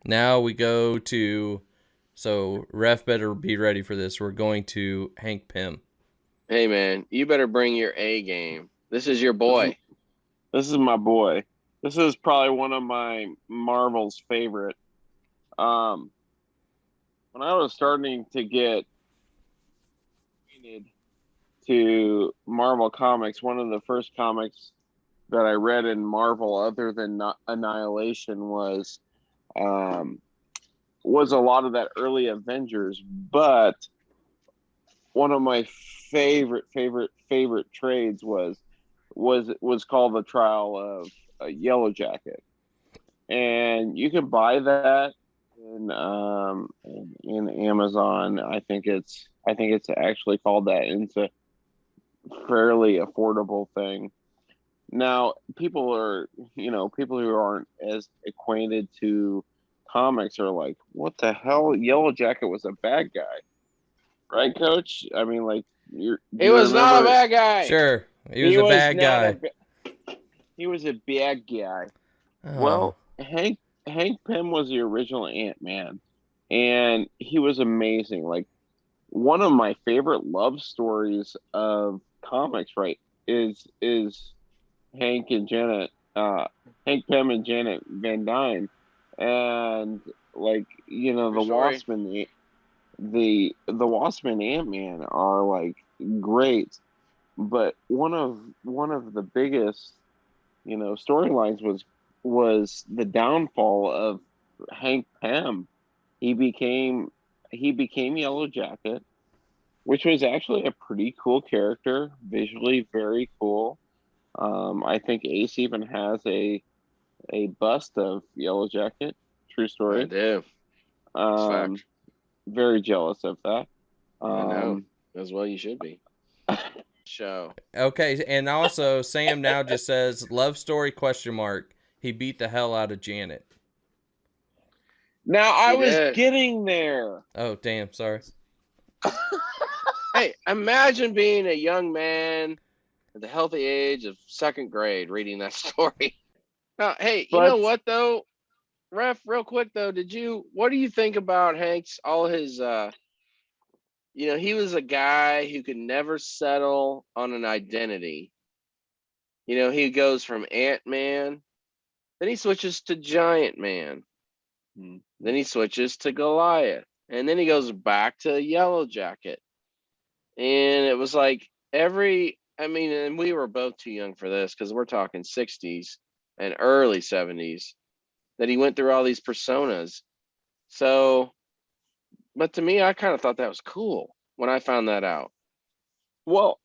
Now we go to. So ref better be ready for this. We're going to Hank Pym. Hey man, you better bring your A game. This is your This is boy. this is my boy. This is probably one of my Marvel's favorite. Um, when I was starting to get acquainted to Marvel comics, one of the first comics that I read in Marvel, other than Annihilation, um, was a lot of that early Avengers. But one of my favorite trades was called the Trial of Yellow Jacket, and you can buy that in Amazon. I think it's actually called that. And it's a fairly affordable thing. Now, people who aren't as acquainted to comics are like, "What the hell? Yellow Jacket was a bad guy, right, Coach?" I mean, like, do He you was not a remember? bad guy. Sure, he was He a was bad not guy. a he was a bad guy. Oh, Well, Hank Pym was the original Ant Man, and he was amazing. Like, one of my favorite love stories of comics, right, is Hank and Janet, Hank Pym and Janet Van Dyne, and, like, True the story. Wasp and the Wasp and Ant Man are like great, but one of the biggest storylines was the downfall of Hank Pym. He became he became Yellow Jacket, which was actually a pretty cool character, visually very cool. I think Ace even has a bust of Yellow Jacket. True I story. do. It's Um, fact. very jealous of that. I know. Um, As well you should be. Show. okay. And also, Sam now just says love story question mark. He beat the hell out of Janet. now I He was did. getting there. Oh, damn. Sorry. Hey, imagine being a young man at the healthy age of second grade reading that story. Now, hey, you know But what though? Ref, real quick though, what do you think about Hank's all his he was a guy who could never settle on an identity. He goes from Ant Man, then he switches to Giant Man, then he switches to Goliath, and then he goes back to Yellow Jacket. And it was like and we were both too young for this because we're talking 60s and early 70s that he went through all these personas. So, but to me, I kind of thought that was cool when I found that out. well,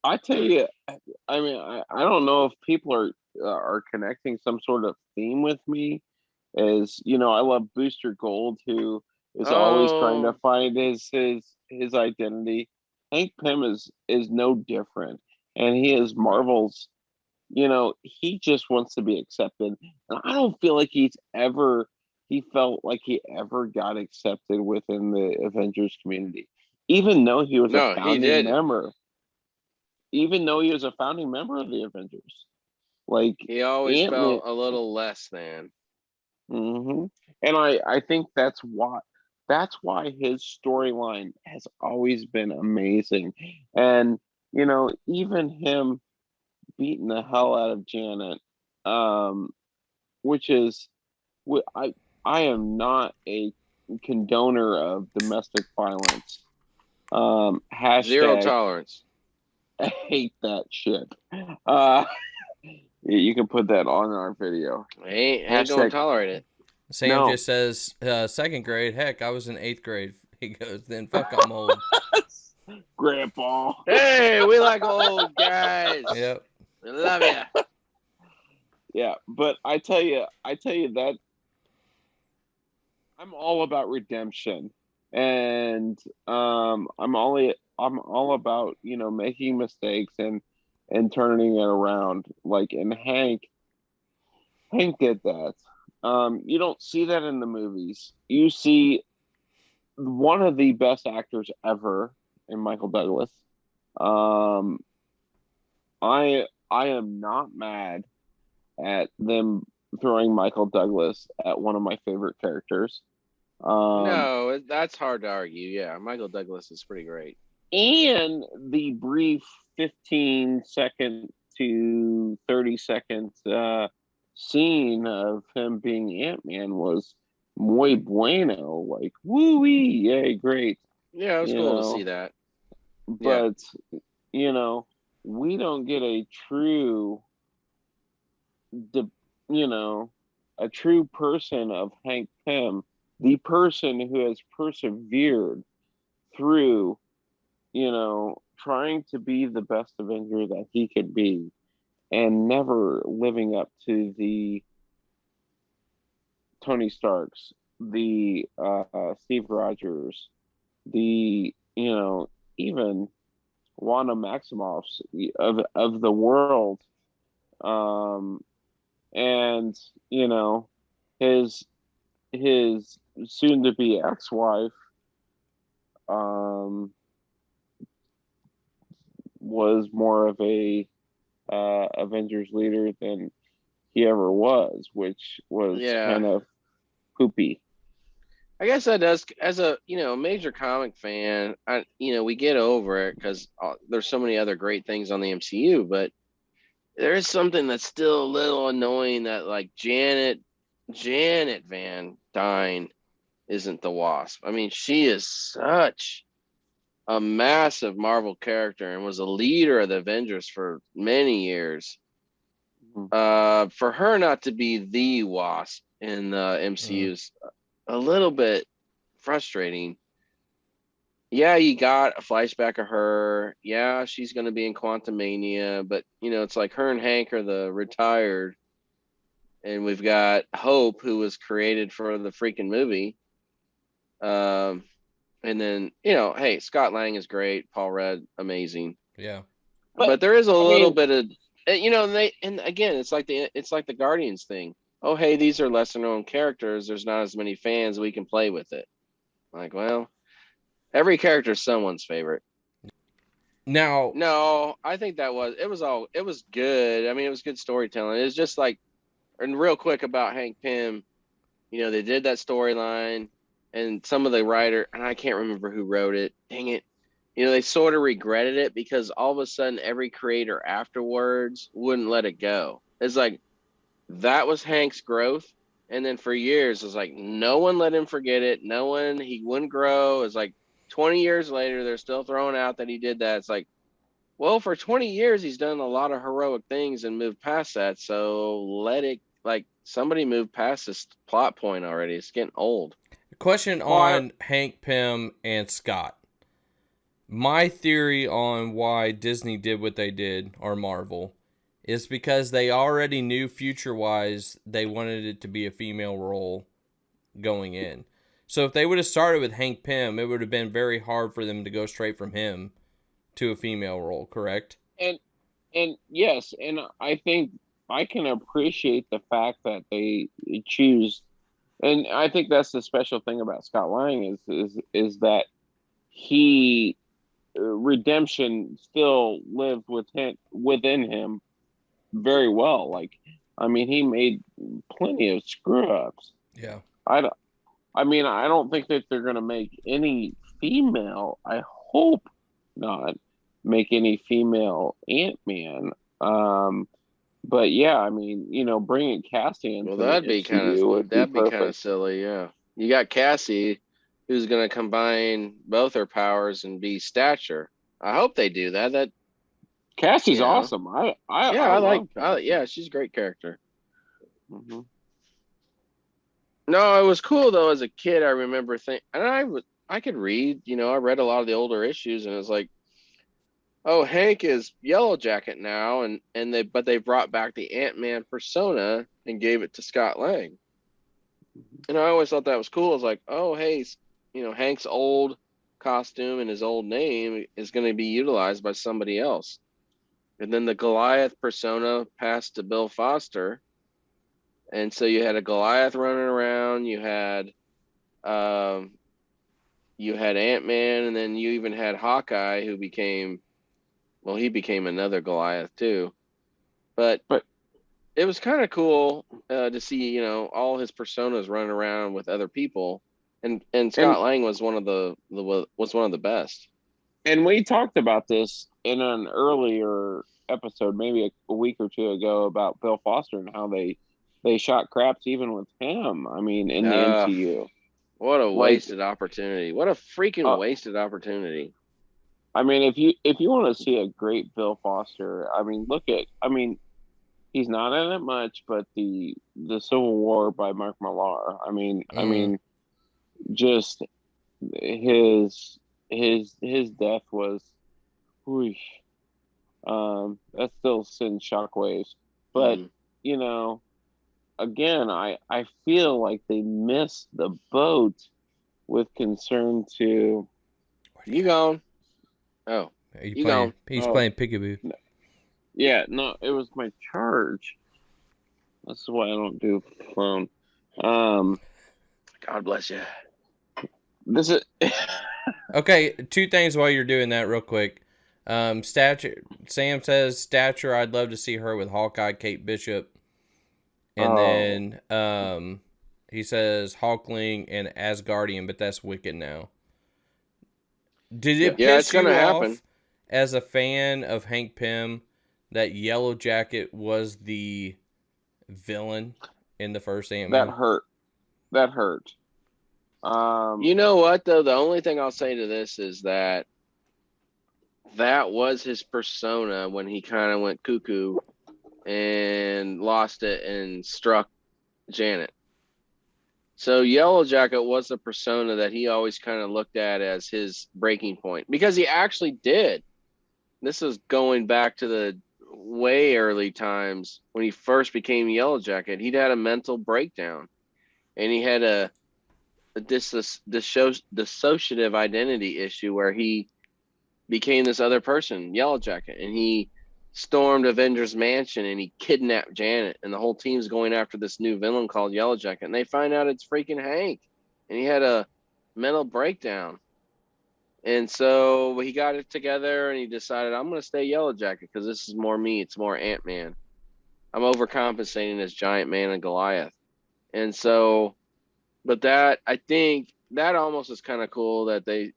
I tell you, I mean, I don't know if people are connecting some sort of theme with me. As I love Booster Gold, who is always trying to Oh, find his identity. Hank Pym is no different, and he is Marvel's. He just wants to be accepted, and I don't feel like he felt like he ever got accepted within the Avengers community, even though he was a no, he founding didn't. member. Even though he was a founding member of the Avengers, like He always Ant Man. felt a little less than. Hmm. And I think that's why his storyline has always been amazing. And even him beating the hell out of Janet, um, which is I I am not a condoner of domestic violence. Zero Hashtag tolerance. I hate that shit. Uh, you can put that on our video. Ain't gonna Hashtag tolerate it. Sam no. just says second grade. Heck, I was in eighth grade. He goes, then fuck, I'm old. Grandpa. Hey, we like old guys. Yep. We love you. Yeah, but I tell you that I'm all about redemption, and I'm all about making mistakes and turning it around. Like, and Hank did that. You don't see that in the movies. You see one of the best actors ever in Michael Douglas. Um, I am not mad at them throwing Michael Douglas at one of my favorite characters. No, that's hard to argue. Yeah, Michael Douglas is pretty great. And the brief 15-second to 30-second scene of him being Ant-Man was muy bueno. Like, woo-wee, yay, great. Yeah, it was You cool to know, see that. Yeah. but, we don't get a true, you know, a true person of Hank Pym, the person who has persevered through, trying to be the best Avenger that he could be and never living up to the Tony Starks, the Steve Rogers, the, even Wanda Maximoffs of the world. Um, and, his his soon to be ex-wife was more of a Avengers leader than he ever was, which was Yeah. kind of poopy. I guess that does, as a major comic fan, we get over it because there's so many other great things on the MCU, but there is something that's still a little annoying that like Janet Van Dyne isn't the Wasp. I mean, she is such a massive Marvel character and was a leader of the Avengers for many years. For her not to be the Wasp in the MCU is a little bit frustrating. Yeah, you got a flashback of her. Yeah, she's going to be in Quantumania, but it's like her and Hank are the retired, and we've got Hope, who was created for the freaking movie. And then hey, Scott Lang is great. Paul Rudd, amazing. Yeah, but there is a I little mean, bit of and again, it's like the Guardians thing. Oh, hey, these are lesser known characters. There's not as many fans. We can play with it. Like, well, every character is someone's favorite. now No, I think it was good. I mean, it was good storytelling. It's just like, and real quick about Hank Pym, they did that storyline, and some of the writer, and I can't remember who wrote it. Dang it. They sort of regretted it because all of a sudden every creator afterwards wouldn't let it go. It's like that was Hank's growth. And then for years, it's like no one let him forget it. He wouldn't grow. It's like 20 years later, they're still throwing out that he did that. It's like, well, for 20 years, he's done a lot of heroic things and moved past that. So let it, like, somebody move past this plot point already. It's getting old. question on Hank Pym and Scott. My theory on why Disney did what they did, or Marvel, is because they already knew future-wise they wanted it to be a female role going in. So if they would have started with Hank Pym, it would have been very hard for them to go straight from him to a female role, correct? And yes, and I think I can appreciate the fact that they choose, and I think that's the special thing about Scott Lang is that he redemption still lived within him very well. Like, I mean, he made plenty of screw ups. Yeah. I mean, I don't think that they're going to make any female. I hope not make any female Ant-Man. But yeah, I mean, bringing Cassie into the MCU would be perfect. silly. Yeah, you got Cassie, who's going to combine both her powers and be stature. I hope they do that. That Cassie's awesome. I like. Cassie. Yeah, she's a great character. Mm-hmm. No, it was cool though. As a kid, I remember thinking, and I could read. I read a lot of the older issues, and it was like, oh, Hank is Yellow Jacket now, but they brought back the Ant-Man persona and gave it to Scott Lang. And I always thought that was cool. I was like, oh, hey, Hank's old costume and his old name is going to be utilized by somebody else. And then the Goliath persona passed to Bill Foster. And so you had a Goliath running around, you had Ant-Man, and then you even had Hawkeye, who became another Goliath too. But it was kind of cool to see, all his personas running around with other people, and And Scott Lang was one of the best. and we talked about this in an earlier episode, maybe a week or two ago, about Bill Foster and how they shot craps even with him. I mean, in the Uh, MCU, what a like, wasted opportunity! What a freaking uh, wasted opportunity! I mean, if you want to see a great Bill Foster, I mean, I mean, he's not in it much, but the Civil War by Mark Millar. I mean, just his his death was, whoosh, that still sends shockwaves. But Mm. you know, again, I feel like they missed the boat with concern to. You gone? Oh, Are you you playing? gone? He's Oh, playing peekaboo. yeah, no, it was my charge. That's why I don't do phone. Um, God bless you. this is Okay, two things while you're doing that, real quick. Stature. Sam says stature. I'd love to see her with Hawkeye, Kate Bishop, and oh, then he says Hawkling and Asgardian, but that's Wicked now. Did yeah. it Yeah, it's piss gonna you happen. off as a fan of Hank Pym that Yellow Jacket was the villain in the first Ant That Man? hurt. That hurt. You know what though? The only thing I'll say to this is that was his persona when he kind of went cuckoo and lost it and struck Janet. So Yellow Jacket was the persona that he always kind of looked at as his breaking point because he actually did. This is going back to the way early times when he first became Yellow Jacket. He'd had a mental breakdown and he had a dissociative identity issue where he became this other person, Yellow Jacket, and he stormed Avengers Mansion and he kidnapped Janet, and the whole team's going after this new villain called Yellow Jacket, and they find out it's freaking Hank, and he had a mental breakdown, and so he got it together and he decided I'm going to stay Yellow Jacket because this is more me, it's more Ant Man. I'm overcompensating this giant man and Goliath, and so, but that I think that almost is kind of cool that they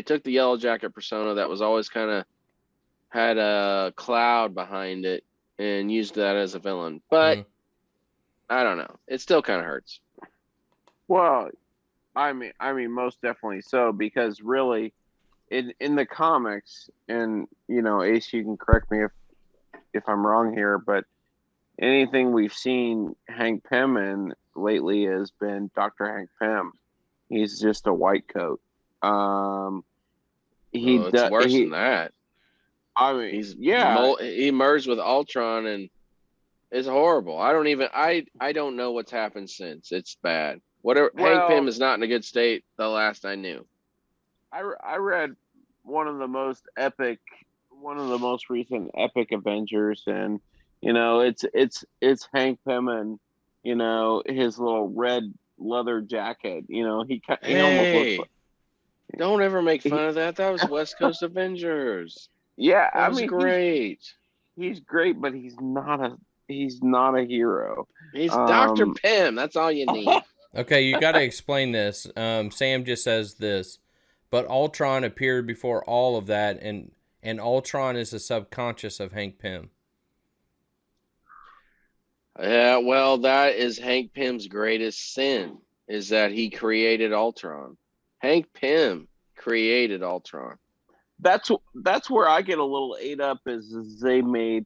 took the Yellow Jacket persona that was always kind of had a cloud behind it and used that as a villain. But Hmm. I don't know. It still kind of hurts. Well, I mean, most definitely so, because really, in the comics, and Ace, you can correct me if I'm wrong here, but anything we've seen Hank Pym in lately has been Dr. Hank Pym. He's just a white coat. Um, he Well, it's does worse than he. that. I mean, He's yeah. he merged with Ultron and it's horrible. I don't know what's happened since. It's bad. Whatever. Hank Pym Well, is not in a good state. The last I knew. I read one of the most epic, one of the most recent epic Avengers, and it's Hank Pym and his little red leather jacket. He almost looks like Hey, don't ever make he, fun of that. That was West Coast Avengers. yeah. That I was mean, he's great. he's great, but he's not a hero. He's Dr. Um, Pym. That's all you need. Okay, you got to explain this. Sam just says this, but Ultron appeared before all of that, and Ultron is the subconscious of Hank Pym. Yeah, well, that is Hank Pym's greatest sin is that he created Ultron. Hank Pym created Ultron. that's where I get a little ate up, is they made.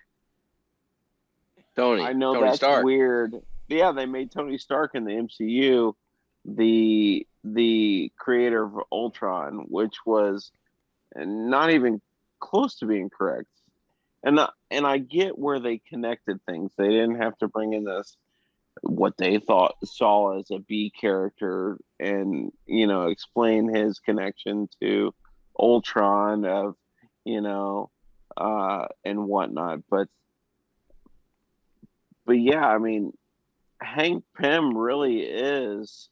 I know Tony that's Stark. weird. Yeah, they made Tony Stark in the MCU the creator of Ultron, which was not even close to being correct. And I get where they connected things. They didn't have to bring in this what they thought saw as a B character, and explain his connection to Ultron of and whatnot. But yeah, I mean, Hank Pym really is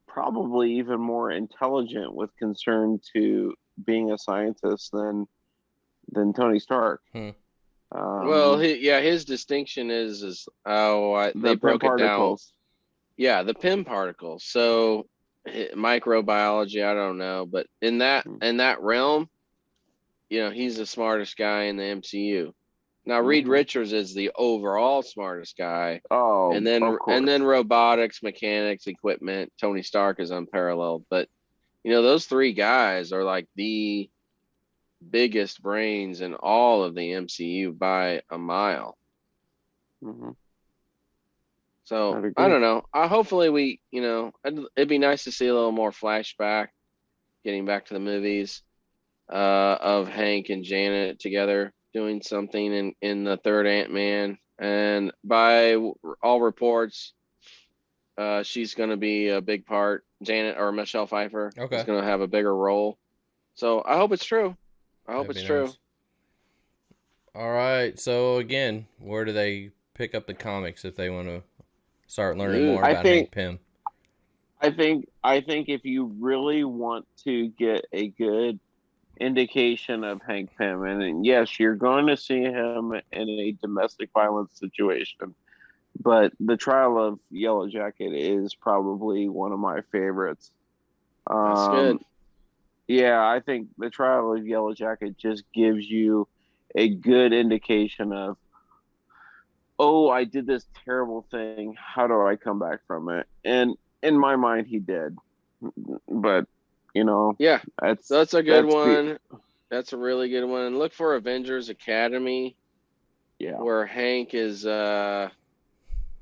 probably even more intelligent with concern to being a scientist than Tony Stark. Hmm. Well, his distinction is how they The PIM broke it down. particles. Yeah, the PIM particles. So microbiology, I don't know, but in that realm, he's the smartest guy in the MCU. Now Reed Richards is the overall smartest guy, Oh, and then of course. robotics, mechanics, equipment. Tony Stark is unparalleled, but those three guys are like the biggest brains in all of the MCU by a mile. Mm-hmm. So I don't know. Hopefully we, it'd be nice to see a little more flashback, getting back to the movies, of Hank and Janet together doing something in the third Ant-Man. And by all reports, she's going to be a big part. Janet or Michelle Pfeiffer is going to have a bigger role. So I hope it's true. I hope it's true. Nice. All right. So again, where do they pick up the comics if they want to start learning more about Hank Pym? I think if you really want to get a good indication of Hank Pym, and yes, you're going to see him in a domestic violence situation, but the Trial of Yellow Jacket is probably one of my favorites. That's good. Yeah, I think the Trial of Yellow Jacket just gives you a good indication of, oh, I did this terrible thing. How do I come back from it? And in my mind, he did. But, yeah, that's a good one. That's a really good one. And look for Avengers Academy. Yeah. Where Hank is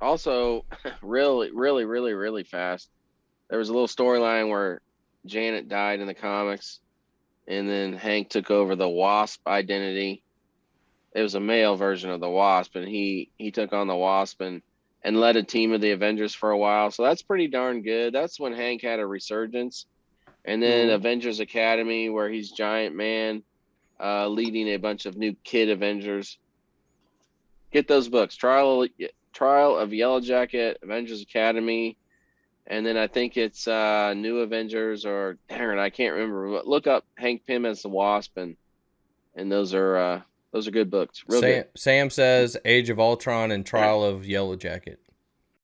also really, really, really, really fast. There was a little storyline where Janet died in the comics, and then Hank took over the Wasp identity. It was a male version of the Wasp, and he took on the Wasp and led a team of the Avengers for a while. So that's pretty darn good. That's when Hank had a resurgence. And then Avengers Academy, where he's Giant Man, leading a bunch of new kid Avengers. Get those books: Trial of Yellow Jacket, Avengers Academy, and then I think it's New Avengers, or darn, I can't remember. But look up Hank Pym as the Wasp, and those are good books. Real good. Sam says Age of Ultron and Trial of Yellow Jacket.